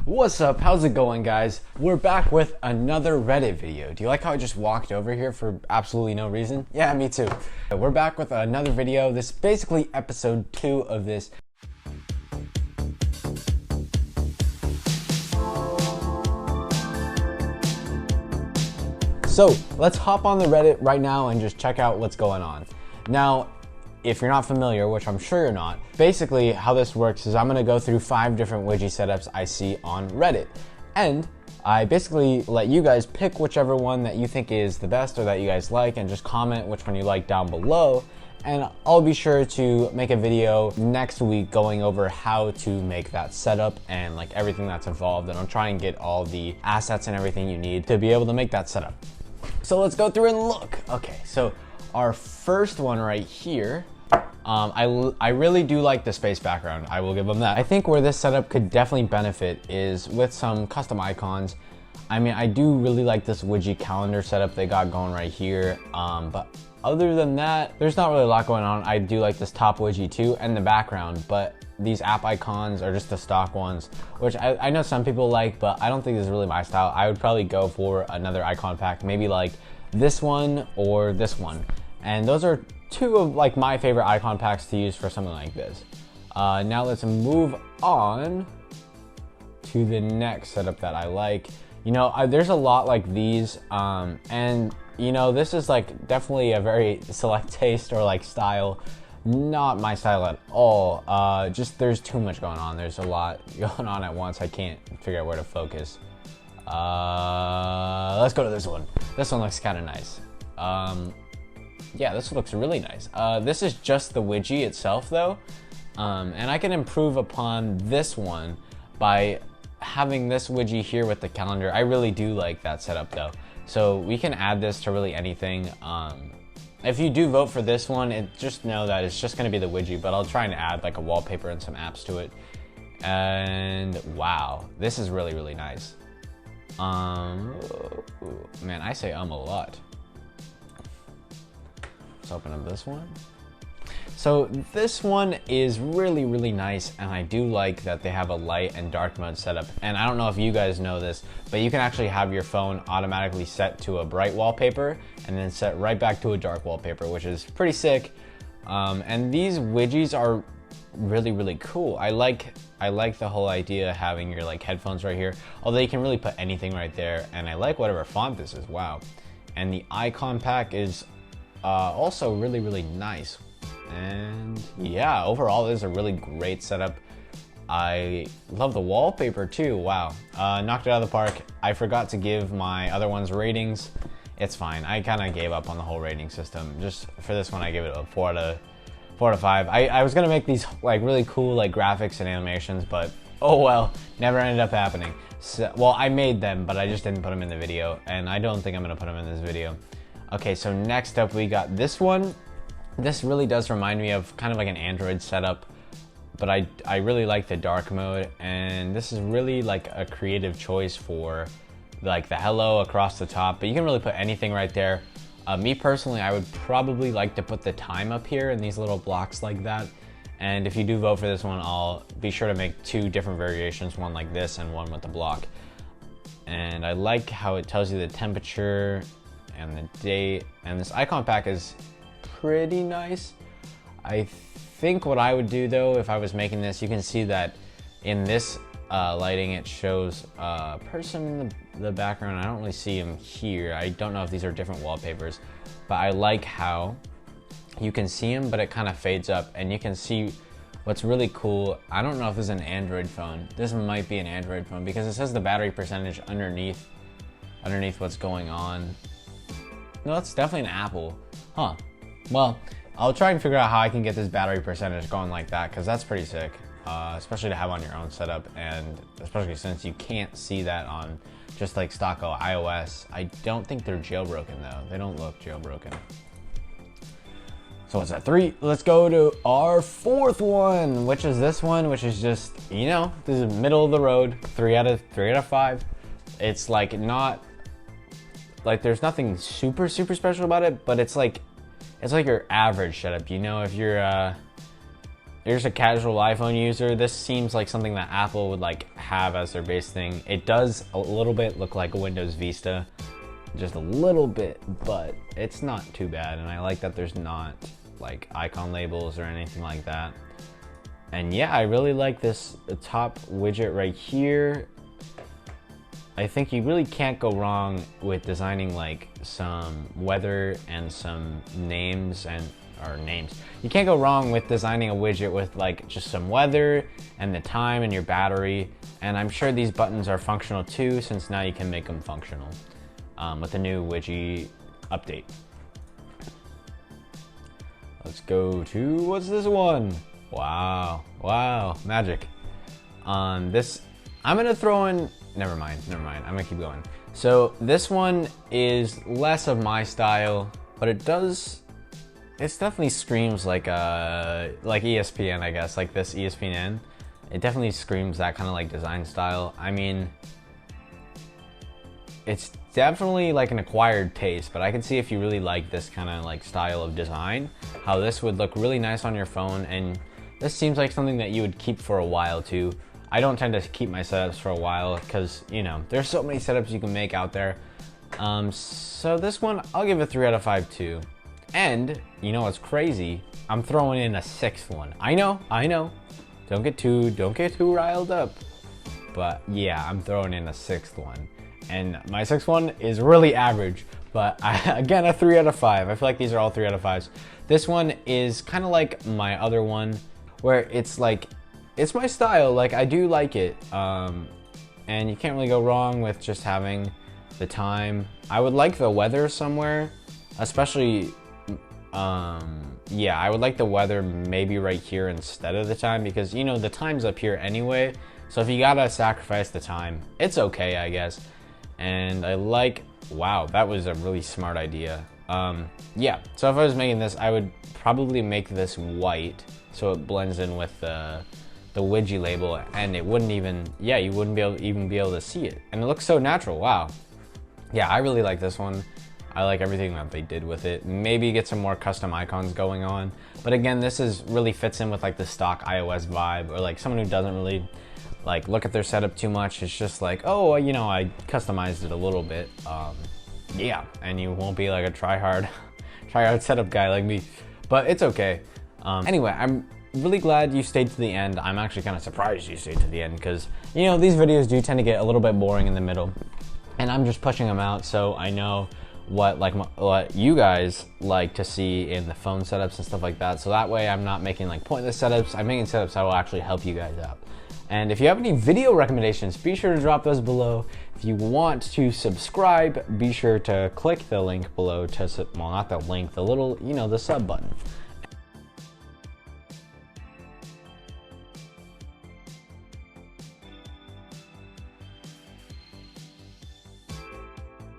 What's up? How's it going, guys? We're back with another Reddit video. Do you like how I just walked over here for absolutely no reason? Yeah, me too. We're back with another video. This is basically episode 2 of this. So let's hop on the Reddit right now and just check out what's going on. Now, if you're not familiar, which I'm sure you're not, basically how this works is I'm gonna go through 5 different widget setups I see on Reddit. And I basically let you guys pick whichever one that you think is the best or that you guys like, and just comment which one you like down below. And I'll be sure to make a video next week going over how to make that setup and like everything that's involved. And I'll try and get all the assets and everything you need to be able to make that setup. So let's go through and look. Okay, so our first one right here, I really do like the space background. I will give them that. I think where this setup could definitely benefit is with some custom icons. I mean, I do really like this widget calendar setup they got going right here. But other than that, there's not really a lot going on. I do like this top widget too and the background, but these app icons are just the stock ones, which I know some people like, but I don't think this is really my style. I would probably go for another icon pack, maybe like this one or this one. And those are 2 of like my favorite icon packs to use for something like this. Now let's move on to the next setup that I like. You know, there's a lot like these, and you know, this is like definitely a very select taste or like style. Not my style at all. Just there's too much going on. There's a lot going on at once. I can't figure out where to focus. Let's go to this one. This one looks kind of nice. Yeah, this looks really nice. This is just the widget itself though. And I can improve upon this one by having this widget here with the calendar. I really do like that setup though. So we can add this to really anything. If you do vote for this one, just know that it's just gonna be the widget, but I'll try and add like a wallpaper and some apps to it. And wow, this is really, really nice. Man, I say a lot. Let's open up this one. So this one is really, really nice, and I do like that they have a light and dark mode setup. And I don't know if you guys know this, but you can actually have your phone automatically set to a bright wallpaper and then set right back to a dark wallpaper, which is pretty sick. And these widgets are really, really cool. I like the whole idea of having your like headphones right here, although you can really put anything right there. And I like whatever font this is, wow. And the icon pack is also really, really nice. And yeah, overall this is a really great setup. I love the wallpaper too, wow. Knocked it out of the park. I forgot to give my other ones ratings. It's fine, I kind of gave up on the whole rating system. Just for this one, I give it a 4 out of 5. I was gonna make these like really cool like graphics and animations, but oh well, never ended up happening. So, well, I made them, but I just didn't put them in the video, and I don't think I'm gonna put them in this video. Okay, so next up we got this one. This really does remind me of kind of like an Android setup, but I really like the dark mode, and this is really like a creative choice for like the hello across the top, but you can really put anything right there. Me personally, I would probably like to put the time up here in these little blocks like that. And if you do vote for this one, I'll be sure to make 2 different variations, one like this and one with the block. And I like how it tells you the temperature and the date, and this icon pack is pretty nice. I think what I would do though, if I was making this, you can see that in this lighting it shows a person in the background. I don't really see him here. I don't know if these are different wallpapers, but I like how you can see him, but it kind of fades up, and you can see what's really cool. I don't know if this is an Android phone. This might be an Android phone because it says the battery percentage underneath what's going on. No, it's definitely an Apple. Huh. Well, I'll try and figure out how I can get this battery percentage going like that, because that's pretty sick, especially to have on your own setup, and especially since you can't see that on just like stock iOS. I don't think they're jailbroken though. They don't look jailbroken. So what's that, 3? Let's go to our 4th one, which is this one, which is just, you know, this is middle of the road, 3 out of 5. It's like not, like there's nothing super special about it, but it's like your average setup. You know, if you're you're just a casual iPhone user, this seems like something that Apple would like have as their base thing. It does a little bit look like a Windows Vista, just a little bit, but it's not too bad. And I like that there's not like icon labels or anything like that. And yeah, I really like this top widget right here. I think you really can't go wrong with designing like some weather and some names You can't go wrong with designing a widget with like just some weather and the time and your battery. And I'm sure these buttons are functional too, since now you can make them functional with the new widget update. Let's go to, what's this one? Wow, magic. This, I'm gonna throw in, never mind, I'm gonna keep going. So this one is less of my style, but it definitely screams like ESPN, I guess, like this ESPN. It definitely screams that kind of like design style. I mean, it's definitely like an acquired taste, but I can see if you really like this kind of like style of design, how this would look really nice on your phone. And this seems like something that you would keep for a while too. I don't tend to keep my setups for a while because, you know, there's so many setups you can make out there. So this one, I'll give it 3 out of 5 too. And you know what's crazy? I'm throwing in a 6th one. I know. Don't get too riled up. But yeah, I'm throwing in a 6th one. And my 6th one is really average, but again, a 3 out of 5. I feel like these are all 3 out of 5s. This one is kind of like my other one, where it's like, it's my style, like I do like it. And you can't really go wrong with just having the time. I would like the weather somewhere, especially, yeah, I would like the weather maybe right here instead of the time, because you know, the time's up here anyway. So if you gotta sacrifice the time, it's okay, I guess. And I like, wow, that was a really smart idea. Yeah, so if I was making this, I would probably make this white so it blends in with the widget label, and it wouldn't even, yeah, you wouldn't even be able to see it. And it looks so natural, wow. Yeah, I really like this one. I like everything that they did with it. Maybe get some more custom icons going on. But again, this really fits in with like the stock iOS vibe, or like someone who doesn't really like look at their setup too much. It's just like, oh, you know, I customized it a little bit. Yeah, and you won't be like a try hard setup guy like me, but it's okay. Anyway, I'm really glad you stayed to the end. I'm actually kind of surprised you stayed to the end, because you know, these videos do tend to get a little bit boring in the middle, and I'm just pushing them out so I know what you guys like to see in the phone setups and stuff like that. So that way I'm not making like pointless setups. I'm making setups that will actually help you guys out. And if you have any video recommendations, be sure to drop those below. If you want to subscribe, be sure to click the link below to, well, not the link, the little, you know, the sub button.